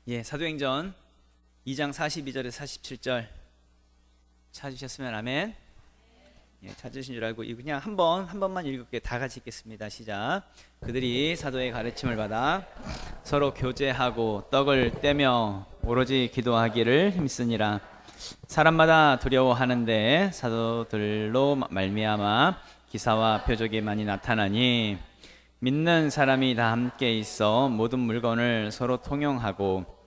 사도행전 2장 42절에서 47절 찾으셨으면 아멘. 찾으신 줄 알고 그냥 한 번만 읽을게요. 다 같이 읽겠습니다. 시작. 그들이 사도의 가르침을 받아 서로 교제하고 떡을 떼며 오로지 기도하기를 힘쓰니라. 사람마다 두려워하는데 사도들로 말미암아 기사와 표적이 많이 나타나니 믿는 사람이 다 함께 있어 모든 물건을 서로 통용하고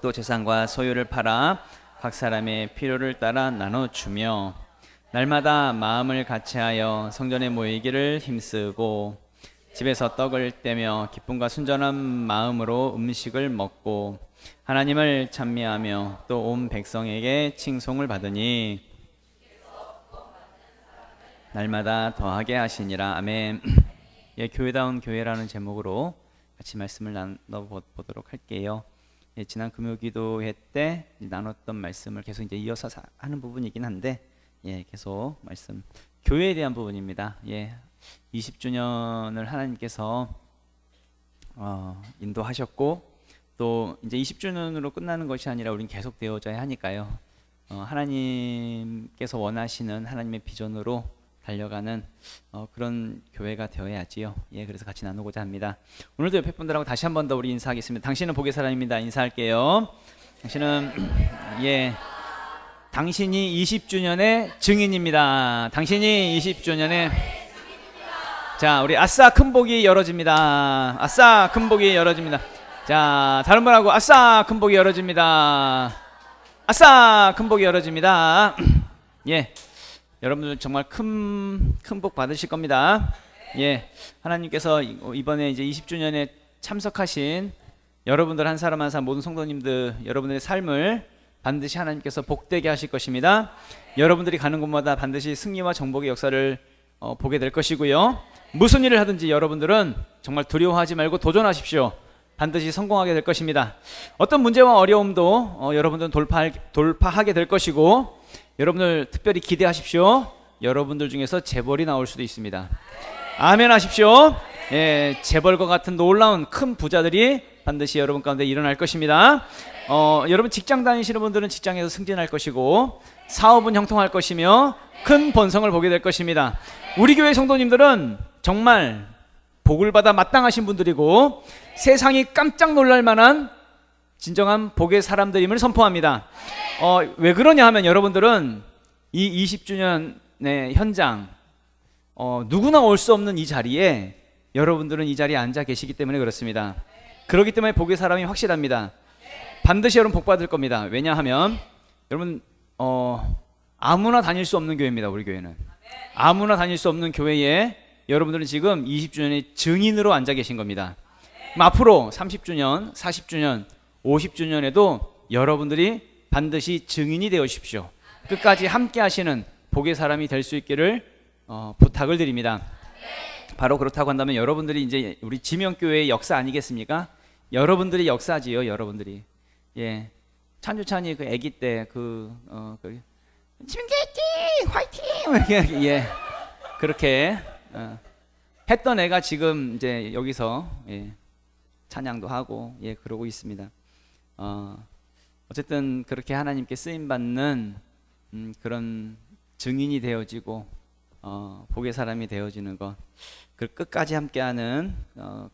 또 재산과 소유를 팔아 각 사람의 필요를 따라 나눠주며 날마다 마음을 같이하여 성전에 모이기를 힘쓰고 집에서 떡을 떼며 기쁨과 순전한 마음으로 음식을 먹고 하나님을 찬미하며 또 온 백성에게 칭송을 받으니 날마다 더하게 하시니라. 아멘. 교회다운 교회라는 제목으로 같이 말씀을 나눠보도록 할게요. 지난 금요기도회 때 나눴던 말씀을 계속 이제 이어서 하는 부분이긴 한데 계속 말씀 교회에 대한 부분입니다. 20주년을 하나님께서 인도하셨고 또 이제 20주년으로 끝나는 것이 아니라 우린 계속 되어져야 하니까요. 하나님께서 원하시는 하나님의 비전으로 달려가는 그런 교회가 되어야지요. 그래서 같이 나누고자 합니다. 오늘도 옆에 분들하고 다시 한 번 더 우리 인사하겠습니다. 당신은 복의 사람입니다. 인사할게요. 당신은 당신이 20주년의 증인입니다. 당신이 20주년의 자, 우리 아싸 큰 복이 열어집니다. 아싸 큰 복이 열어집니다. 자, 다른 분하고 아싸 큰 복이 열어집니다. 아싸 큰 복이 열어집니다. 여러분들 정말 큰 복 받으실 겁니다. 하나님께서 이번에 이제 20주년에 참석하신 여러분들 한 사람 한 사람 모든 성도님들 여러분들의 삶을 반드시 하나님께서 복되게 하실 것입니다. 여러분들이 가는 곳마다 반드시 승리와 정복의 역사를 보게 될 것이고요. 무슨 일을 하든지 여러분들은 정말 두려워하지 말고 도전하십시오. 반드시 성공하게 될 것입니다. 어떤 문제와 어려움도 여러분들은 돌파하게 될 것이고 여러분들 특별히 기대하십시오. 여러분들 중에서 재벌이 나올 수도 있습니다. 아멘 하십시오. 재벌과 같은 놀라운 큰 부자들이 반드시 여러분 가운데 일어날 것입니다. 여러분 직장 다니시는 분들은 직장에서 승진할 것이고 사업은 형통할 것이며 큰 번성을 보게 될 것입니다. 우리 교회 성도님들은 정말 복을 받아 마땅하신 분들이고 세상이 깜짝 놀랄 만한 진정한 복의 사람들임을 선포합니다. 왜 그러냐 하면 여러분들은 이 20주년의 현장 누구나 올 수 없는 이 자리에 여러분들은 이 자리에 앉아 계시기 때문에 그렇습니다. 그렇기 때문에 복의 사람이 확실합니다. 반드시 여러분 복 받을 겁니다. 왜냐하면 여러분 아무나 다닐 수 없는 교회입니다. 우리 교회는 아무나 다닐 수 없는 교회에 여러분들은 지금 20주년의 증인으로 앉아 계신 겁니다. 앞으로 30주년, 40주년, 50주년에도 여러분들이 반드시 증인이 되어주십시오. 끝까지 함께 하시는 복의 사람이 될 수 있기를 부탁을 드립니다. 바로 그렇다고 한다면 여러분들이 이제 우리 지명교회의 역사 아니겠습니까? 여러분들이 역사지요. 여러분들이 찬주찬이 그 아기 때 지명교회 화이팅 그렇게 했던 애가 지금 이제 여기서 찬양도 하고 그러고 있습니다. 어쨌든 그렇게 하나님께 쓰임 받는 그런 증인이 되어지고 복의 사람이 되어지는 것, 그 끝까지 함께하는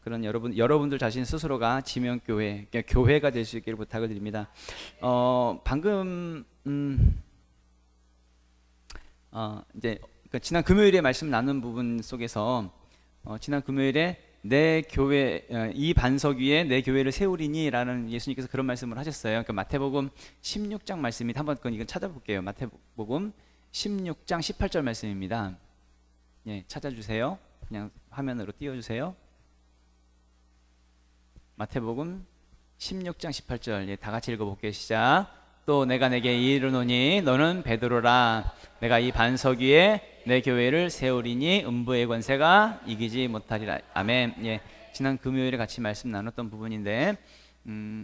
그런 여러분들 자신 스스로가 지명교회, 교회가 될 수 있기를 부탁을 드립니다. 방금 이제 지난 금요일에 말씀 나눈 부분 속에서 지난 금요일에 내 교회 이 반석 위에 내 교회를 세우리니라는 예수님께서 그런 말씀을 하셨어요. 그러니까 마태복음 16장 말씀이 한번 이건 찾아볼게요. 마태복음 16장 18절 말씀입니다. 찾아주세요. 그냥 화면으로 띄워주세요. 마태복음 16장 18절 다 같이 읽어볼게요. 시작. 또 내가 내게 이르노니 너는 베드로라. 내가 이 반석 위에 내 교회를 세우리니 음부의 권세가 이기지 못하리라. 아멘. 지난 금요일에 같이 말씀 나눴던 부분인데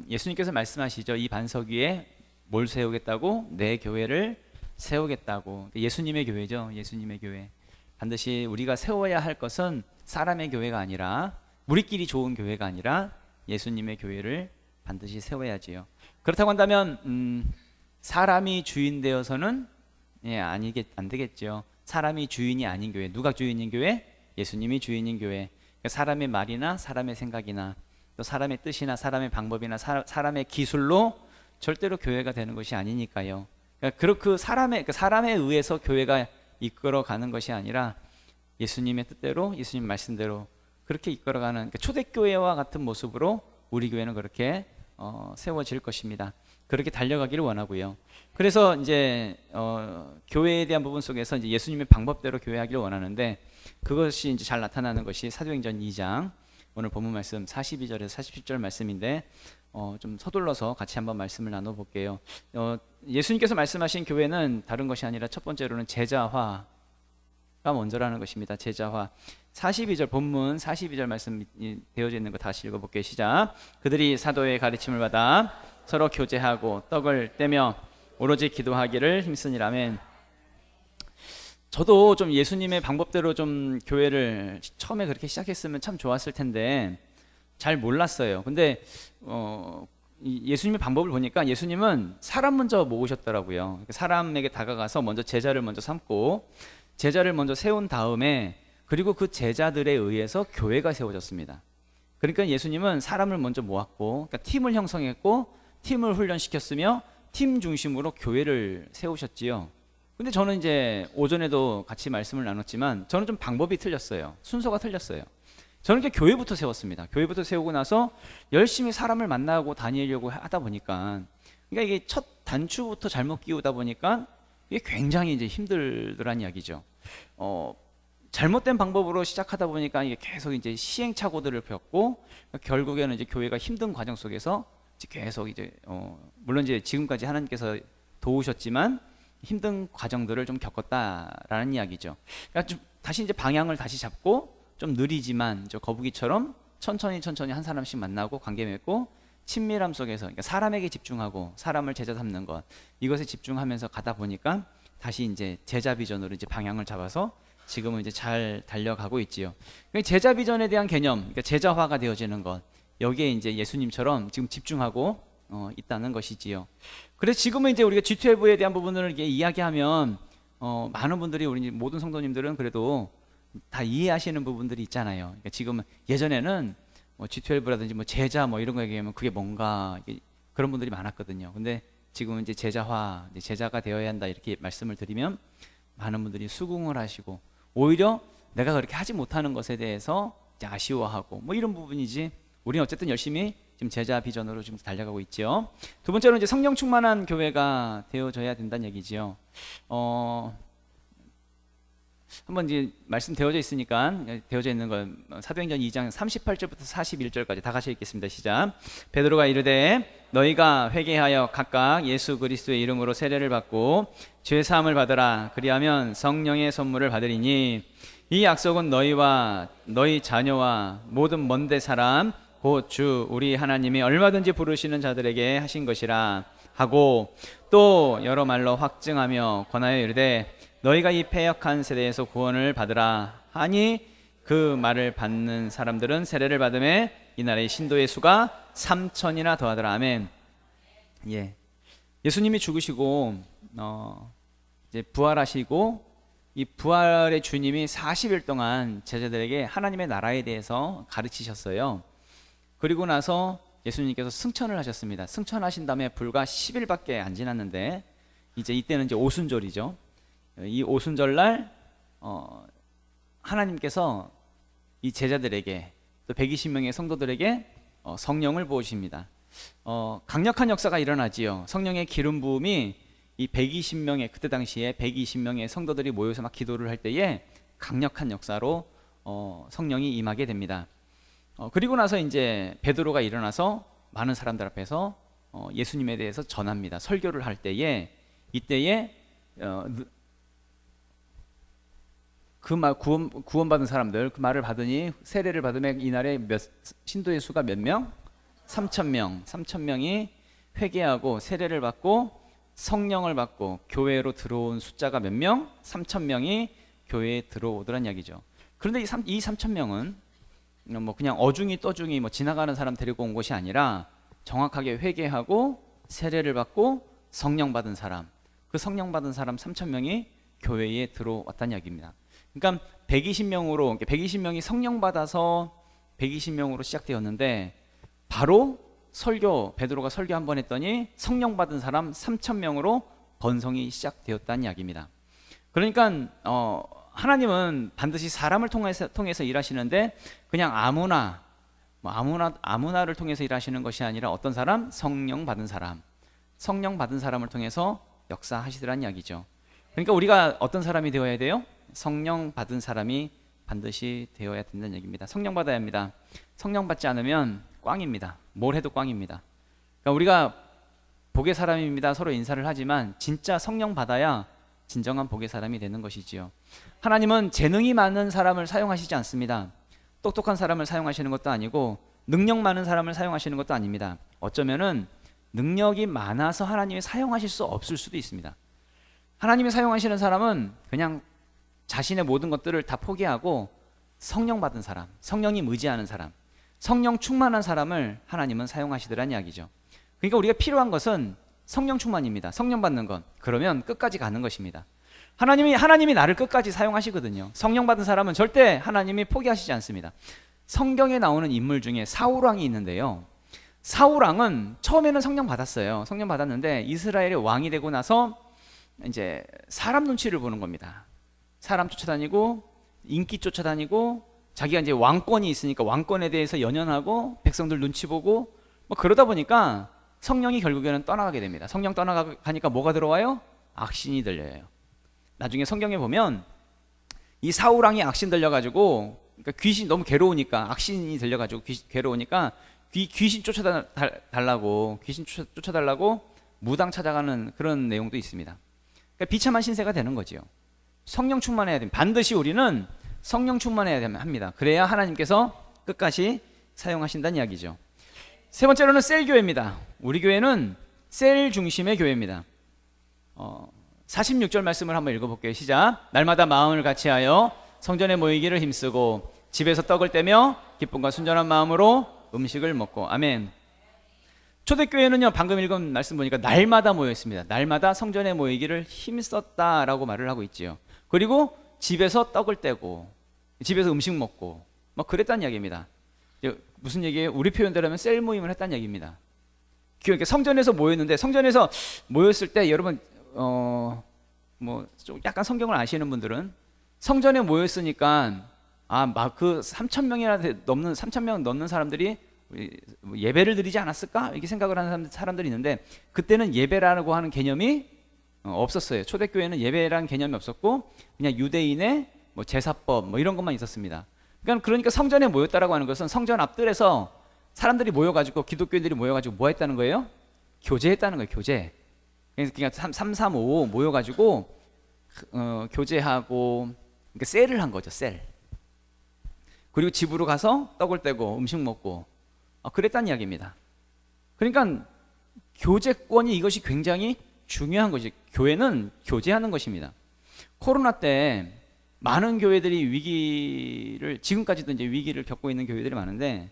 예수님께서 말씀하시죠. 이 반석 위에 뭘 세우겠다고? 내 교회를 세우겠다고. 예수님의 교회죠. 예수님의 교회. 반드시 우리가 세워야 할 것은 사람의 교회가 아니라 우리끼리 좋은 교회가 아니라 예수님의 교회를 반드시 세워야지요. 그렇다고 한다면 사람이 주인 되어서는 안 되겠죠. 사람이 주인이 아닌 교회, 누가 주인인 교회? 예수님이 주인인 교회. 그러니까 사람의 말이나 사람의 생각이나 또 사람의 뜻이나 사람의 방법이나 사람의 기술로 절대로 교회가 되는 것이 아니니까요. 그러니까 사람에 의해서 교회가 이끌어가는 것이 아니라 예수님의 뜻대로, 예수님 말씀대로 그렇게 이끌어가는, 그러니까 초대교회와 같은 모습으로 우리 교회는 그렇게 세워질 것입니다. 그렇게 달려가기를 원하고요. 그래서 이제 교회에 대한 부분 속에서 이제 예수님의 방법대로 교회하기를 원하는데, 그것이 이제 잘 나타나는 것이 사도행전 2장 오늘 본문 말씀 42절에서 47절 말씀인데 좀 서둘러서 같이 한번 말씀을 나눠볼게요. 예수님께서 말씀하신 교회는 다른 것이 아니라 첫 번째로는 제자화가 먼저라는 것입니다. 제자화. 42절 본문 42절 말씀이 되어져 있는 거 다시 읽어볼게요. 시작. 그들이 사도의 가르침을 받아 서로 교제하고 떡을 떼며 오로지 기도하기를 힘쓰니라면. 저도 좀 예수님의 방법대로 좀 교회를 처음에 그렇게 시작했으면 참 좋았을 텐데 잘 몰랐어요. 근데 예수님의 방법을 보니까 예수님은 사람 먼저 모으셨더라고요. 사람에게 다가가서 먼저 제자를 먼저 삼고 제자를 먼저 세운 다음에 그리고 그 제자들에 의해서 교회가 세워졌습니다. 그러니까 예수님은 사람을 먼저 모았고, 그러니까 팀을 형성했고 팀을 훈련시켰으며 팀 중심으로 교회를 세우셨지요. 근데 저는 이제 오전에도 같이 말씀을 나눴지만 저는 좀 방법이 틀렸어요. 순서가 틀렸어요. 저는 이렇게 교회부터 세웠습니다. 교회부터 세우고 나서 열심히 사람을 만나고 다니려고 하다 보니까, 그러니까 이게 첫 단추부터 잘못 끼우다 보니까 이게 굉장히 이제 힘들더란 이야기죠. 잘못된 방법으로 시작하다 보니까 이게 계속 이제 시행착오들을 겪고 결국에는 이제 교회가 힘든 과정 속에서 계속 이제 물론 이제 지금까지 하나님께서 도우셨지만 힘든 과정들을 좀 겪었다라는 이야기죠. 그러니까 좀 다시 이제 방향을 다시 잡고 좀 느리지만 저 거북이처럼 천천히 한 사람씩 만나고 관계 맺고 친밀함 속에서, 그러니까 사람에게 집중하고 사람을 제자 삼는 것, 이것에 집중하면서 가다 보니까 다시 이제 제자 비전으로 이제 방향을 잡아서 지금은 이제 잘 달려가고 있지요. 그러니까 제자 비전에 대한 개념, 그러니까 제자화가 되어지는 것, 여기에 이제 예수님처럼 지금 집중하고 있다는 것이지요. 그래서 지금은 이제 우리가 G12에 대한 부분을 이렇게 이야기하면 많은 분들이, 우리 모든 성도님들은 그래도 다 이해하시는 부분들이 있잖아요. 그러니까 지금 예전에는 G12라든지 제자 이런 거 얘기하면 그게 뭔가 그런 분들이 많았거든요. 근데 지금은 이제 제자화, 이제 제자가 되어야 한다 이렇게 말씀을 드리면 많은 분들이 수긍을 하시고 오히려 내가 그렇게 하지 못하는 것에 대해서 이제 아쉬워하고 이런 부분이지, 우리는 어쨌든 열심히 지금 제자 비전으로 지금 달려가고 있죠. 두 번째로 이제 성령 충만한 교회가 되어져야 된다는 얘기지요. 한번 이제 말씀 되어져 있으니까, 되어져 있는 건 사도행전 2장 38절부터 41절까지 다 같이 읽겠습니다. 시작. 베드로가 이르되 너희가 회개하여 각각 예수 그리스도의 이름으로 세례를 받고 죄 사함을 받으라. 그리하면 성령의 선물을 받으리니 이 약속은 너희와 너희 자녀와 모든 먼데 사람 곧 주 우리 하나님이 얼마든지 부르시는 자들에게 하신 것이라 하고, 또 여러 말로 확증하며 권하여 이르되 너희가 이 패역한 세대에서 구원을 받으라 하니 그 말을 받는 사람들은 세례를 받음에 이날의 신도의 수가 3,000이나 더하더라. 아멘. 예수님이 죽으시고 이제 부활하시고, 이 부활의 주님이 40일 동안 제자들에게 하나님의 나라에 대해서 가르치셨어요. 그리고 나서 예수님께서 승천을 하셨습니다. 승천하신 다음에 불과 10일밖에 안 지났는데 이제 이때는 이제 오순절이죠. 이 오순절날 하나님께서 이 제자들에게 또 120명의 성도들에게 성령을 부으십니다. 강력한 역사가 일어나지요. 성령의 기름 부음이 이 120명의, 그때 당시에 120명의 성도들이 모여서 막 기도를 할 때에 강력한 역사로 성령이 임하게 됩니다. 그리고 나서 이제 베드로가 일어나서 많은 사람들 앞에서 예수님에 대해서 전합니다. 설교를 할 때에, 이때에 그 말, 구원받은 사람들, 그 말을 받으니 세례를 받으면 이날에 신도의 수가 몇 명? 3,000명. 3,000명이 회개하고 세례를 받고 성령을 받고 교회로 들어온 숫자가 몇 명? 3,000명이 교회에 들어오더란 이야기죠. 그런데 이 3,000명은 그냥 어중이 떠중이 지나가는 사람 데리고 온 것이 아니라 정확하게 회개하고 세례를 받고 성령 받은 사람, 그 성령 받은 사람 3,000명이 교회에 들어왔다는 이야기입니다. 그러니까 120명이 성령 받아서 120명으로 시작되었는데, 바로 베드로가 설교 한 번 했더니 성령 받은 사람 3,000명으로 번성이 시작되었다는 이야기입니다. 그러니까 하나님은 반드시 사람을 통해서 일하시는데, 그냥 아무나를 통해서 일하시는 것이 아니라 어떤 사람? 성령 받은 사람을 통해서 역사하시더란 이야기죠. 그러니까 우리가 어떤 사람이 되어야 돼요? 성령 받은 사람이 반드시 되어야 된다는 얘기입니다. 성령 받아야 합니다. 성령 받지 않으면 꽝입니다. 뭘 해도 꽝입니다. 그러니까 우리가 복의 사람입니다 서로 인사를 하지만, 진짜 성령 받아야 진정한 복의 사람이 되는 것이지요. 하나님은 재능이 많은 사람을 사용하시지 않습니다. 똑똑한 사람을 사용하시는 것도 아니고 능력 많은 사람을 사용하시는 것도 아닙니다. 어쩌면은 능력이 많아서 하나님이 사용하실 수 없을 수도 있습니다. 하나님이 사용하시는 사람은 그냥 자신의 모든 것들을 다 포기하고 성령 받은 사람, 성령이 의지하는 사람, 성령 충만한 사람을 하나님은 사용하시더란 이야기죠. 그러니까 우리가 필요한 것은 성령 충만입니다. 성령 받는 것. 그러면 끝까지 가는 것입니다. 하나님이 나를 끝까지 사용하시거든요. 성령 받은 사람은 절대 하나님이 포기하시지 않습니다. 성경에 나오는 인물 중에 사울왕이 있는데요. 사울왕은 처음에는 성령 받았어요. 성령 받았는데 이스라엘의 왕이 되고 나서 이제 사람 눈치를 보는 겁니다. 사람 쫓아다니고 인기 쫓아다니고 자기가 이제 왕권이 있으니까 왕권에 대해서 연연하고 백성들 눈치 보고 뭐 그러다 보니까 성령이 결국에는 떠나가게 됩니다. 성령 떠나가니까 뭐가 들어와요? 악신이 들려요. 나중에 성경에 보면 이 사울왕이 악신 들려가지고, 그러니까 귀신 너무 괴로우니까, 악신이 들려가지고 괴로우니까 귀신 쫓아달라고 무당 찾아가는 그런 내용도 있습니다. 그러니까 비참한 신세가 되는 거지요. 성령 충만해야 됩니다. 반드시 우리는 성령 충만해야 합니다. 그래야 하나님께서 끝까지 사용하신다는 이야기죠. 세 번째로는 셀교회입니다. 우리 교회는 셀 중심의 교회입니다. 46절 말씀을 한번 읽어볼게요. 시작. 날마다 마음을 같이하여 성전에 모이기를 힘쓰고 집에서 떡을 떼며 기쁨과 순전한 마음으로 음식을 먹고. 아멘. 초대교회는요, 방금 읽은 말씀 보니까 날마다 모였습니다. 날마다 성전에 모이기를 힘썼다라고 말을 하고 있지요. 그리고 집에서 떡을 떼고 집에서 음식 먹고 뭐 그랬다는 이야기입니다. 무슨 얘기예요? 우리 표현대로 하면 셀 모임을 했다는 얘기입니다. 그러니까 성전에서 모였는데, 성전에서 모였을 때 여러분 뭐 좀 약간 성경을 아시는 분들은 성전에 모였으니까 그 3,000명 넘는 사람들이 예배를 드리지 않았을까? 이렇게 생각을 하는 사람들이 있는데, 그때는 예배라고 하는 개념이 없었어요. 초대교회는 예배라는 개념이 없었고 그냥 유대인의 뭐 제사법 뭐 이런 것만 있었습니다. 그러니까 성전에 모였다라고 하는 것은 성전 앞뜰에서 사람들이 모여가지고, 기독교인들이 모여가지고 뭐 했다는 거예요? 교제했다는 거예요. 교제. 그러니까 335 모여가지고 교제하고, 그러니까 셀을 한 거죠. 셀. 그리고 집으로 가서 떡을 떼고 음식 먹고 그랬다는 이야기입니다. 그러니까 교제권이, 이것이 굉장히 중요한 것이, 교회는 교제하는 것입니다. 코로나 때 많은 교회들이 지금까지도 이제 위기를 겪고 있는 교회들이 많은데,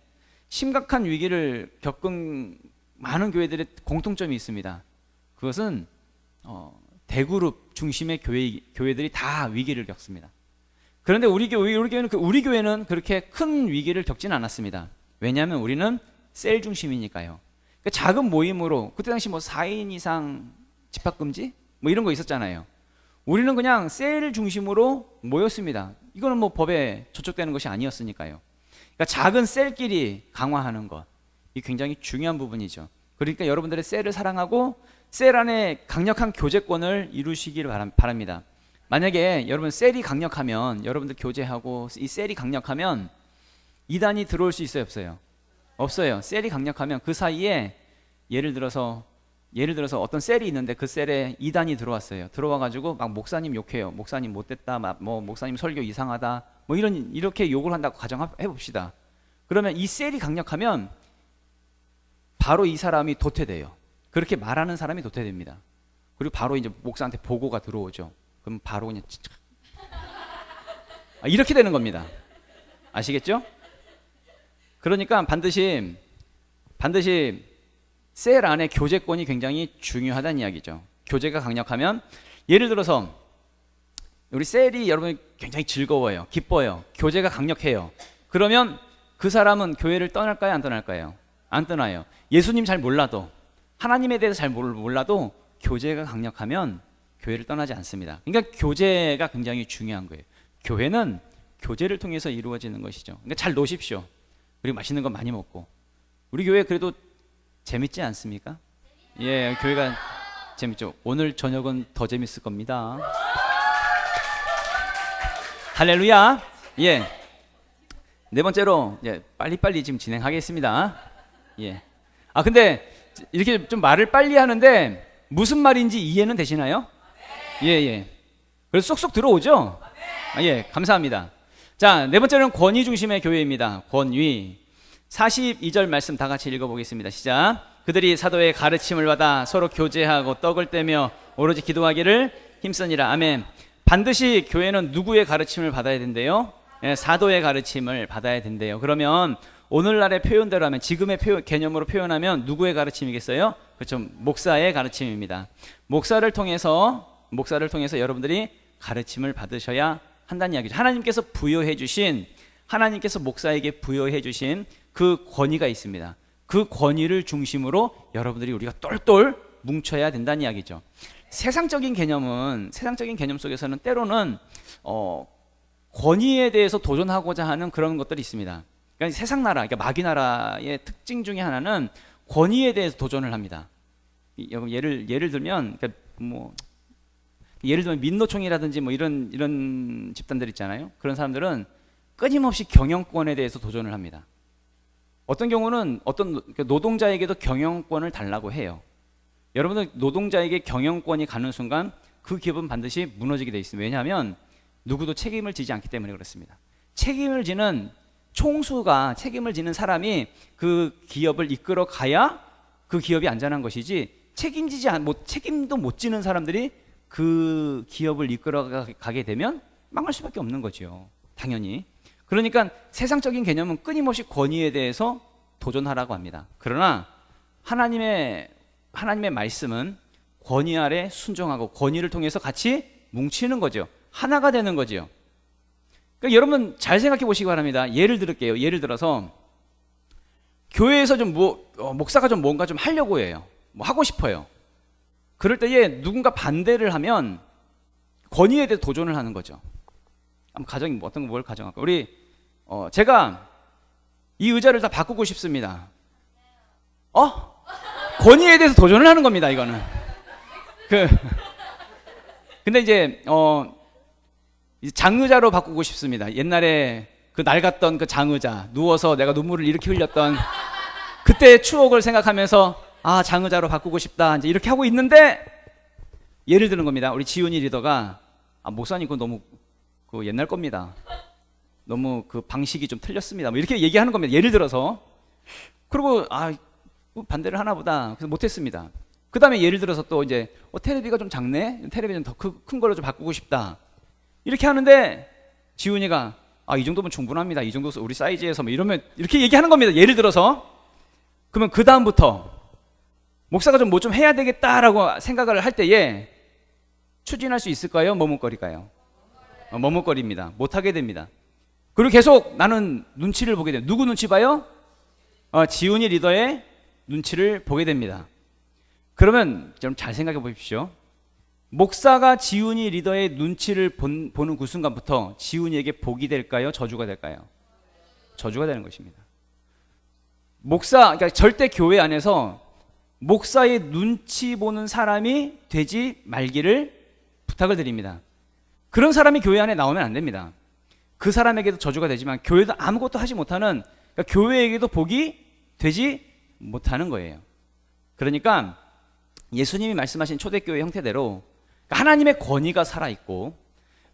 심각한 위기를 겪은 많은 교회들의 공통점이 있습니다. 그것은 대그룹 중심의 교회들이 다 위기를 겪습니다. 그런데 우리 교회는 그렇게 큰 위기를 겪지는 않았습니다. 왜냐하면 우리는 셀 중심이니까요. 그러니까 작은 모임으로, 그때 당시 뭐 4인 이상 집합금지 뭐 이런 거 있었잖아요. 우리는 그냥 셀 중심으로 모였습니다. 이거는 뭐 법에 저촉되는 것이 아니었으니까요. 그러니까 작은 셀끼리 강화하는 것, 이게 굉장히 중요한 부분이죠. 그러니까 여러분들의 셀을 사랑하고 셀 안에 강력한 교제권을 이루시기를 바랍니다. 만약에 여러분 셀이 강력하면, 여러분들 교제하고 이 셀이 강력하면 이단이 들어올 수 있어요, 없어요? 없어요. 셀이 강력하면 그 사이에 예를 들어서 어떤 셀이 있는데 그 셀에 이단이 들어왔어요. 들어와가지고 막 목사님 욕해요. 목사님 못됐다, 뭐 목사님 설교 이상하다, 뭐 이렇게 욕을 한다고 가정해 봅시다. 그러면 이 셀이 강력하면 바로 이 사람이 도태돼요. 그렇게 말하는 사람이 도태됩니다. 그리고 바로 이제 목사한테 보고가 들어오죠. 그럼 바로 그냥 이렇게 되는 겁니다. 아시겠죠? 그러니까 반드시 셀 안에 교제권이 굉장히 중요하다는 이야기죠. 교제가 강력하면, 예를 들어서 우리 셀이 여러분 굉장히 즐거워요, 기뻐요, 교제가 강력해요. 그러면 그 사람은 교회를 떠날까요, 안 떠날까요? 안 떠나요. 예수님 잘 몰라도, 하나님에 대해서 잘 몰라도 교제가 강력하면 교회를 떠나지 않습니다. 그러니까 교제가 굉장히 중요한 거예요. 교회는 교제를 통해서 이루어지는 것이죠. 그러니까 잘 노십시오. 그리고 맛있는 거 많이 먹고. 우리 교회 그래도 재밌지 않습니까? 예, 교회가 재밌죠. 오늘 저녁은 더 재밌을 겁니다. 할렐루야. 예. 네 번째로, 예, 빨리빨리 지금 진행하겠습니다. 예. 근데 이렇게 좀 말을 빨리 하는데 무슨 말인지 이해는 되시나요? 예, 예. 그래서 쏙쏙 들어오죠? 예, 감사합니다. 자, 네 번째는 권위 중심의 교회입니다. 권위. 42절 말씀 다 같이 읽어보겠습니다. 시작. 그들이 사도의 가르침을 받아 서로 교제하고 떡을 떼며 오로지 기도하기를 힘쓰니라. 아멘. 반드시 교회는 누구의 가르침을 받아야 된대요? 예, 사도의 가르침을 받아야 된대요. 그러면 오늘날의 표현대로 하면, 지금의 개념으로 표현하면 누구의 가르침이겠어요? 그렇죠. 목사의 가르침입니다. 목사를 통해서 여러분들이 가르침을 받으셔야 한다는 이야기죠. 하나님께서 목사에게 부여해 주신 그 권위가 있습니다. 그 권위를 중심으로 여러분들이 우리가 똘똘 뭉쳐야 된다는 이야기죠. 세상적인 개념 속에서는 때로는 권위에 대해서 도전하고자 하는 그런 것들이 있습니다. 그러니까 세상 나라, 그러니까 마귀 나라의 특징 중에 하나는 권위에 대해서 도전을 합니다. 예를 들면, 그러니까 예를 들면 민노총이라든지 이런 집단들 있잖아요. 그런 사람들은 끊임없이 경영권에 대해서 도전을 합니다. 어떤 경우는 노동자에게도 경영권을 달라고 해요. 여러분들, 노동자에게 경영권이 가는 순간 그 기업은 반드시 무너지게 돼 있습니다. 왜냐하면 누구도 책임을 지지 않기 때문에 그렇습니다. 책임을 지는 사람이 그 기업을 이끌어 가야 그 기업이 안전한 것이지, 책임도 못 지는 사람들이 그 기업을 이끌어 가게 되면 망할 수밖에 없는 거죠. 당연히. 그러니까 세상적인 개념은 끊임없이 권위에 대해서 도전하라고 합니다. 그러나 하나님의 말씀은 권위 아래 순종하고 권위를 통해서 같이 뭉치는 거죠. 하나가 되는 거죠. 그러니까 여러분 잘 생각해 보시기 바랍니다. 예를 들을게요. 예를 들어서 교회에서 목사가 뭔가 좀 하려고 해요. 하고 싶어요. 그럴 때에 누군가 반대를 하면 권위에 대해 도전을 하는 거죠. 어떤 걸 가정할까? 제가 이 의자를 다 바꾸고 싶습니다. 권위에 대해서 도전을 하는 겁니다, 이거는. 근데 이제 장의자로 바꾸고 싶습니다. 옛날에 그 낡았던 그 장의자, 누워서 내가 눈물을 이렇게 흘렸던 그때의 추억을 생각하면서 장의자로 바꾸고 싶다, 이제 이렇게 하고 있는데, 예를 드는 겁니다. 우리 지훈이 리더가 목사님 그거 너무 옛날 겁니다. 너무 그 방식이 좀 틀렸습니다. 이렇게 얘기하는 겁니다. 예를 들어서. 그리고 반대를 하나 보다. 그래서 못했습니다. 그 다음에 예를 들어서 또 이제 텔레비가 좀 작네? 텔레비전 더 큰 걸로 좀 바꾸고 싶다. 이렇게 하는데 지훈이가 이 정도면 충분합니다. 이 정도 우리 사이즈에서 이러면 이렇게 얘기하는 겁니다. 예를 들어서. 그러면 그 다음부터 목사가 좀 해야 되겠다라고 생각을 할 때에 추진할 수 있을까요? 머뭇거릴까요? 머뭇거립니다. 못하게 됩니다. 그리고 계속 나는 눈치를 보게 돼요. 누구 눈치 봐요? 지훈이 리더의 눈치를 보게 됩니다. 그러면 좀 잘 생각해 보십시오. 목사가 지훈이 리더의 눈치를 보는 그 순간부터 지훈이에게 복이 될까요? 저주가 될까요? 저주가 되는 것입니다. 그러니까 절대 교회 안에서 목사의 눈치 보는 사람이 되지 말기를 부탁을 드립니다. 그런 사람이 교회 안에 나오면 안 됩니다. 그 사람에게도 저주가 되지만 교회도 아무것도 하지 못하는, 그러니까 교회에게도 복이 되지 못하는 거예요. 그러니까 예수님이 말씀하신 초대교회 형태대로 하나님의 권위가 살아있고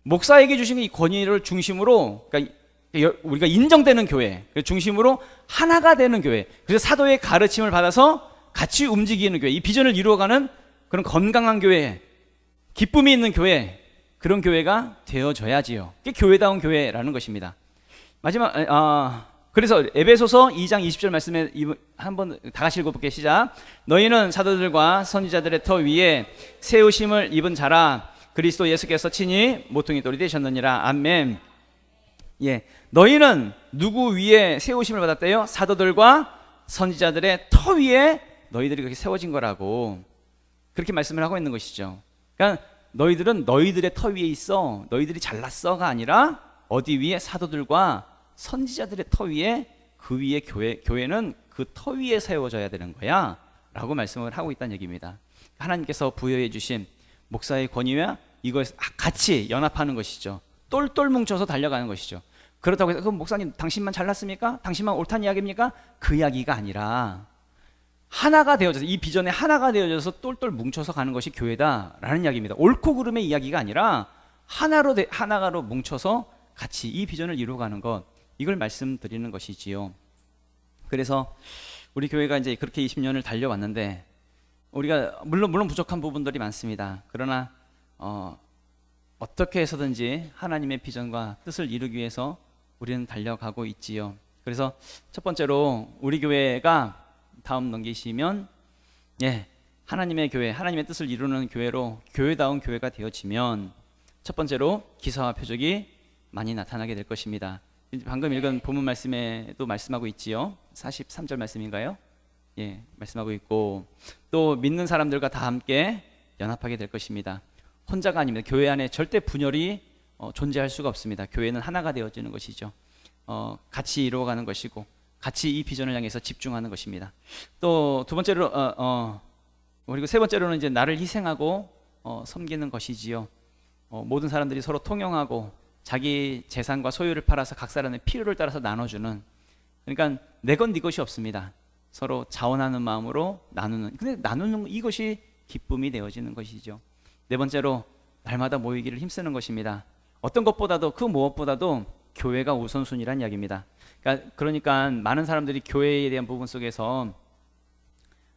목사에게 주신 이 권위를 중심으로, 그러니까 우리가 인정되는 교회 중심으로 하나가 되는 교회, 그래서 사도의 가르침을 받아서 같이 움직이는 교회, 이 비전을 이루어가는 그런 건강한 교회, 기쁨이 있는 교회, 그런 교회가 되어져야지요. 그게 교회다운 교회라는 것입니다. 마지막 그래서 에베소서 2장 20절 말씀에 한번 다 같이 읽어볼게요. 시작. 너희는 사도들과 선지자들의 터 위에 세우심을 입은 자라. 그리스도 예수께서 친히 모퉁이 돌이 되셨느니라. 아멘. 예, 너희는 누구 위에 세우심을 받았대요? 사도들과 선지자들의 터 위에 너희들이 그렇게 세워진 거라고 그렇게 말씀을 하고 있는 것이죠. 그러니까 너희들은 너희들의 터 위에 있어. 너희들이 잘났어가 아니라 어디 위에? 사도들과 선지자들의 터 위에, 그 위에 교회는 그 터 위에 세워져야 되는 거야 라고 말씀을 하고 있다는 얘기입니다. 하나님께서 부여해 주신 목사의 권위와 이걸 같이 연합하는 것이죠. 똘똘 뭉쳐서 달려가는 것이죠. 그렇다고 해서 그럼 목사님 당신만 잘났습니까? 당신만 옳다는 이야기입니까? 그 이야기가 아니라 하나가 되어져서, 이 비전에 하나가 되어져서 똘똘 뭉쳐서 가는 것이 교회다라는 이야기입니다. 옳고 그름의 이야기가 아니라 하나로 뭉쳐서 같이 이 비전을 이루어가는 것, 이걸 말씀드리는 것이지요. 그래서 우리 교회가 이제 그렇게 20년을 달려왔는데 우리가 물론 부족한 부분들이 많습니다. 그러나 어떻게 해서든지 하나님의 비전과 뜻을 이루기 위해서 우리는 달려가고 있지요. 그래서 첫 번째로 우리 교회가, 다음 넘기시면, 하나님의 교회, 하나님의 뜻을 이루는 교회로, 교회다운 교회가 되어지면 첫 번째로 기사와 표적이 많이 나타나게 될 것입니다. 방금 읽은 본문 말씀에도 말씀하고 있지요. 43절 말씀인가요? 말씀하고 있고, 또 믿는 사람들과 다 함께 연합하게 될 것입니다. 혼자가 아닙니다. 교회 안에 절대 분열이 존재할 수가 없습니다. 교회는 하나가 되어지는 것이죠. 같이 이루어가는 것이고 같이 이 비전을 향해서 집중하는 것입니다. 또 두 번째로 그리고 세 번째로는 이제 나를 희생하고 섬기는 것이지요. 모든 사람들이 서로 통용하고 자기 재산과 소유를 팔아서 각 사람의 필요를 따라서 나눠주는, 그러니까 내 건 네 것이 없습니다. 서로 자원하는 마음으로 나누는, 근데 나누는 이것이 기쁨이 되어지는 것이죠. 네 번째로 날마다 모이기를 힘쓰는 것입니다. 어떤 것보다도, 그 무엇보다도 교회가 우선순위란 이야기입니다. 그러니까 많은 사람들이 교회에 대한 부분 속에서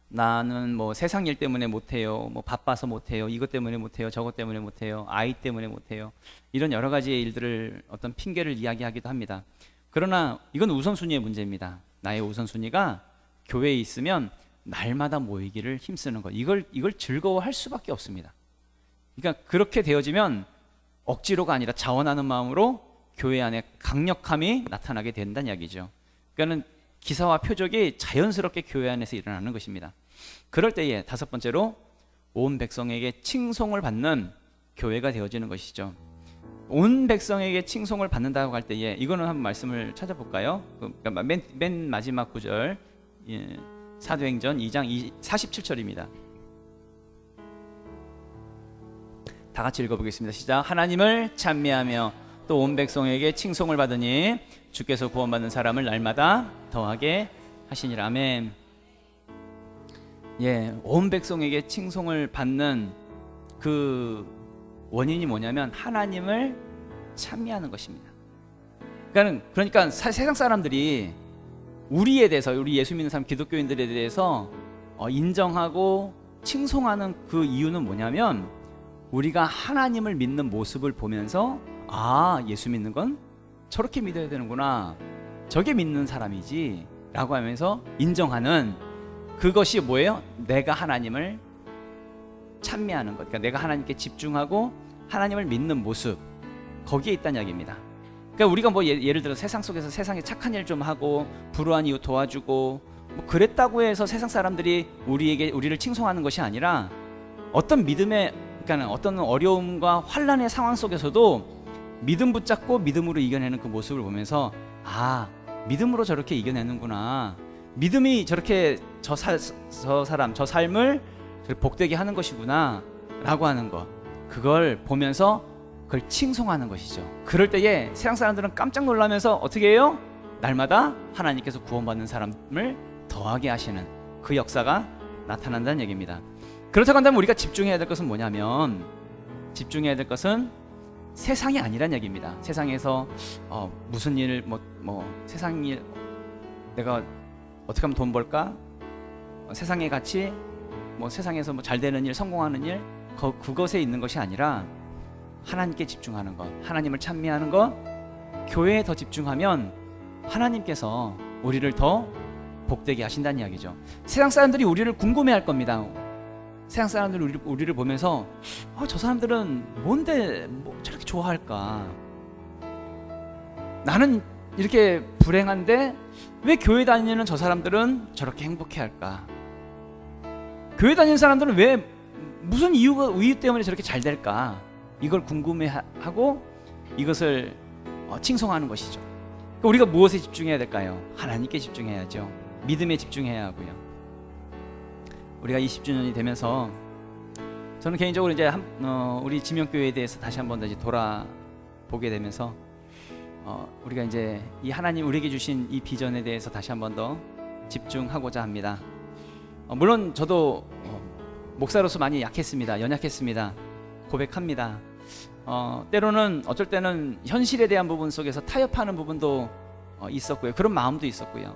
나는 뭐 세상 일 때문에 못해요, 뭐 바빠서 못해요, 이것 때문에 못해요, 저것 때문에 못해요, 아이 때문에 못해요, 이런 여러 가지의 일들을 어떤 핑계를 이야기하기도 합니다. 그러나 이건 우선순위의 문제입니다. 나의 우선순위가 교회에 있으면 날마다 모이기를 힘쓰는 것, 이걸 즐거워할 수밖에 없습니다. 그러니까 그렇게 되어지면 억지로가 아니라 자원하는 마음으로 교회 안에 강력함이 나타나게 된다는 이야기죠. 그러니까는 기사와 표적이 자연스럽게 교회 안에서 일어나는 것입니다. 그럴 때에 다섯 번째로 온 백성에게 칭송을 받는 교회가 되어지는 것이죠. 온 백성에게 칭송을 받는다고 할 때에 이거는 한번 말씀을 찾아볼까요? 그러니까 맨 마지막 구절, 사도행전 2장 47절입니다. 다 같이 읽어보겠습니다. 시작. 하나님을 찬미하며 또 온 백성에게 칭송을 받으니 주께서 구원받는 사람을 날마다 더하게 하시니라. 아멘. 온 백성에게 칭송을 받는 그 원인이 뭐냐면 하나님을 찬미하는 것입니다. 그러니까 세상 사람들이 우리에 대해서, 우리 예수 믿는 사람 기독교인들에 대해서 인정하고 칭송하는 그 이유는 뭐냐면 우리가 하나님을 믿는 모습을 보면서 예수 믿는 건 저렇게 믿어야 되는구나, 저게 믿는 사람이지 라고 하면서 인정하는, 그것이 뭐예요? 내가 하나님을 찬미하는 것, 그러니까 내가 하나님께 집중하고 하나님을 믿는 모습, 거기에 있다는 이야기입니다. 그러니까 우리가 뭐 예를 들어 세상 속에서 세상에 착한 일 좀 하고 불우한 이웃 도와주고 뭐 그랬다고 해서 세상 사람들이 우리를 칭송하는 것이 아니라 어떤 믿음의, 그러니까 어떤 어려움과 환난의 상황 속에서도 믿음 붙잡고 믿음으로 이겨내는 그 모습을 보면서 믿음으로 저렇게 이겨내는구나, 믿음이 저렇게 저 사람, 저 삶을 복되게 하는 것이구나 라고 하는 것, 그걸 보면서 그걸 칭송하는 것이죠. 그럴 때에 세상 사람들은 깜짝 놀라면서 어떻게 해요? 날마다 하나님께서 구원받는 사람을 더하게 하시는 그 역사가 나타난다는 얘기입니다. 그렇다고 한다면 우리가 집중해야 될 것은 뭐냐면, 집중해야 될 것은 세상이 아니란 얘기입니다. 세상에서 무슨 일, 세상 일, 내가 어떻게 하면 돈 벌까? 세상의 가치, 세상에서 잘 되는 일, 성공하는 일, 그것에 있는 것이 아니라 하나님께 집중하는 것, 하나님을 찬미하는 것, 교회에 더 집중하면 하나님께서 우리를 더 복되게 하신다는 이야기죠. 세상 사람들이 우리를 궁금해할 겁니다. 세상 사람들이 우리를 보면서 저 사람들은 뭔데 저렇게 좋아할까? 나는 이렇게 불행한데 왜 교회 다니는 저 사람들은 저렇게 행복해할까? 교회 다니는 사람들은 왜 무슨 이유 때문에 저렇게 잘 될까? 이걸 궁금해하고 이것을 칭송하는 것이죠. 그러니까 우리가 무엇에 집중해야 될까요? 하나님께 집중해야죠. 믿음에 집중해야 하고요. 우리가 20주년이 되면서 저는 개인적으로 이제 우리 지명교회에 대해서 다시 한번 다시 돌아보게 되면서 우리가 이제 이 하나님 우리에게 주신 이 비전에 대해서 다시 한번 더 집중하고자 합니다. 물론 저도 목사로서 많이 약했습니다. 연약했습니다. 고백합니다. 때로는 어쩔 때는 현실에 대한 부분 속에서 타협하는 부분도 있었고요. 그런 마음도 있었고요.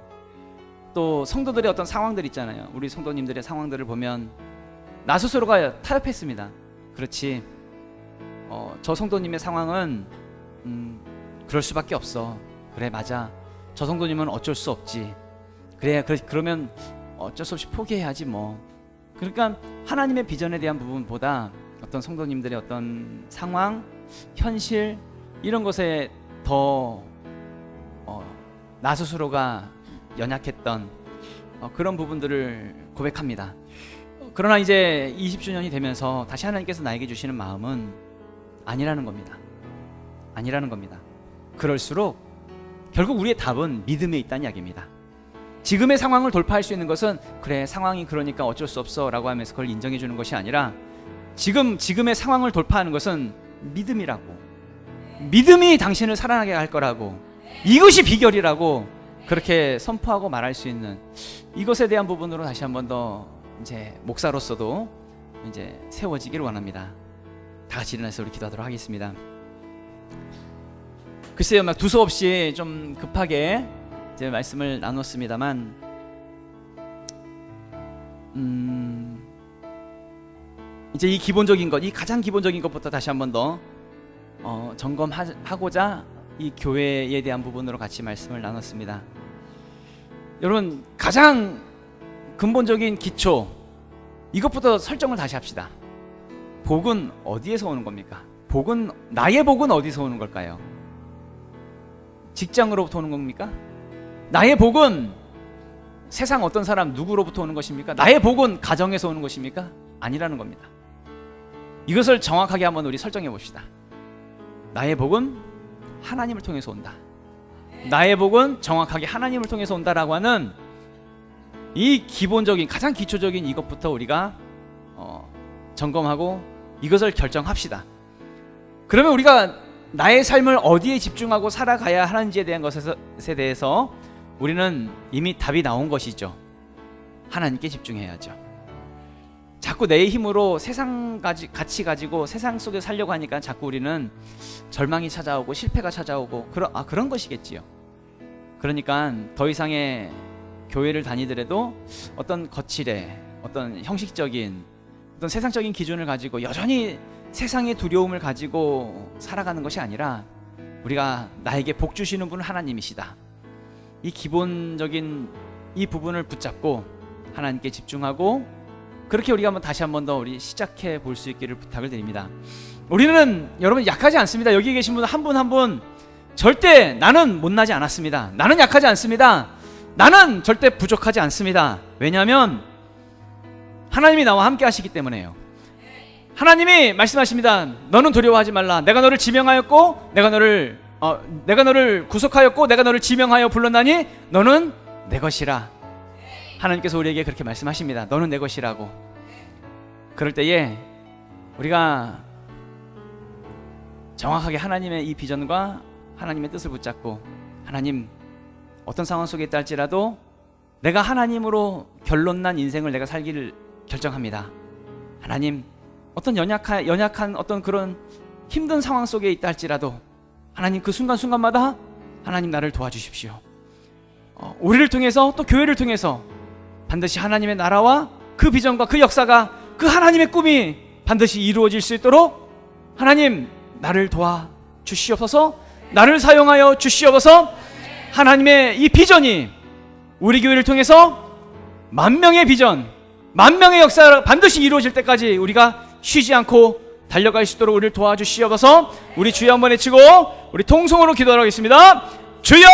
또 성도들의 어떤 상황들 있잖아요. 우리 성도님들의 상황들을 보면 나 스스로가 타협했습니다. 그렇지, 저 성도님의 상황은 그럴 수밖에 없어. 그래, 맞아. 저 성도님은 어쩔 수 없지. 그래, 그러면 어쩔 수 없이 포기해야지 뭐. 그러니까 하나님의 비전에 대한 부분보다 어떤 성도님들의 어떤 상황, 현실 이런 것에 더 나 스스로가 연약했던 그런 부분들을 고백합니다. 그러나 이제 20주년이 되면서 다시 하나님께서 나에게 주시는 마음은 아니라는 겁니다. 아니라는 겁니다. 그럴수록 결국 우리의 답은 믿음에 있다는 이야기입니다. 지금의 상황을 돌파할 수 있는 것은 그래, 상황이 그러니까 어쩔 수 없어 라고 하면서 그걸 인정해 주는 것이 아니라 지금의 상황을 돌파하는 것은 믿음이라고, 믿음이 당신을 살아나게 할 거라고, 이것이 비결이라고 그렇게 선포하고 말할 수 있는 이것에 대한 부분으로 다시 한 번 더 이제 목사로서도 이제 세워지기를 원합니다. 다 같이 일어나서 우리 기도하도록 하겠습니다. 글쎄요, 막 두서없이 좀 급하게 이제 말씀을 나눴습니다만, 이제 이 기본적인 것, 이 가장 기본적인 것부터 다시 한 번 더 점검하고자 이 교회에 대한 부분으로 같이 말씀을 나눴습니다. 여러분, 가장 근본적인 기초, 이것부터 설정을 다시 합시다. 복은 어디에서 오는 겁니까? 나의 복은 어디서 오는 걸까요? 직장으로부터 오는 겁니까? 나의 복은 세상 어떤 사람 누구로부터 오는 것입니까? 나의 복은 가정에서 오는 것입니까? 아니라는 겁니다. 이것을 정확하게 한번 우리 설정해 봅시다. 나의 복은 하나님을 통해서 온다. 나의 복은 정확하게 하나님을 통해서 온다라고 하는 이 기본적인, 가장 기초적인 이것부터 우리가 점검하고 이것을 결정합시다. 그러면 우리가 나의 삶을 어디에 집중하고 살아가야 하는지에 대한 것에 대해서 우리는 이미 답이 나온 것이죠. 하나님께 집중해야죠. 자꾸 내 힘으로 세상 가치 가지고 세상 속에 살려고 하니까 자꾸 우리는 절망이 찾아오고 실패가 찾아오고 그런 것이겠지요. 그러니까 더 이상의 교회를 다니더라도 어떤 거칠에 어떤 형식적인 어떤 세상적인 기준을 가지고 여전히 세상의 두려움을 가지고 살아가는 것이 아니라 우리가 나에게 복 주시는 분은 하나님이시다. 이 기본적인 이 부분을 붙잡고 하나님께 집중하고 그렇게 우리가 다시 한 번 더 우리 시작해 볼 수 있기를 부탁을 드립니다. 우리는 여러분 약하지 않습니다. 여기 계신 분 한 분 한 분 절대 나는 못나지 않았습니다. 나는 약하지 않습니다. 나는 절대 부족하지 않습니다. 왜냐하면 하나님이 나와 함께 하시기 때문에요. 하나님이 말씀하십니다. 너는 두려워하지 말라. 내가 너를 지명하였고 내가 너를 구속하였고 내가 너를 지명하여 불렀나니 너는 내 것이라. 하나님께서 우리에게 그렇게 말씀하십니다. 너는 내 것이라고. 그럴 때에 우리가 정확하게 하나님의 이 비전과 하나님의 뜻을 붙잡고 하나님, 어떤 상황 속에 있다 할지라도 내가 하나님으로 결론난 인생을 내가 살기를 결정합니다. 하나님, 어떤 연약한 어떤 그런 힘든 상황 속에 있다 할지라도 하나님, 그 순간순간마다 하나님 나를 도와주십시오. 우리를 통해서 또 교회를 통해서 반드시 하나님의 나라와 그 비전과 그 역사가, 그 하나님의 꿈이 반드시 이루어질 수 있도록 하나님 나를 도와주시옵소서. 나를 사용하여 주시옵소서. 하나님의 이 비전이 우리 교회를 통해서 10,000명의 비전, 10,000명의 역사가 반드시 이루어질 때까지 우리가 쉬지 않고 달려갈 수 있도록 우리를 도와주시옵소서. 우리 주여 한번 외치고 우리 통성으로 기도하겠습니다. 주여!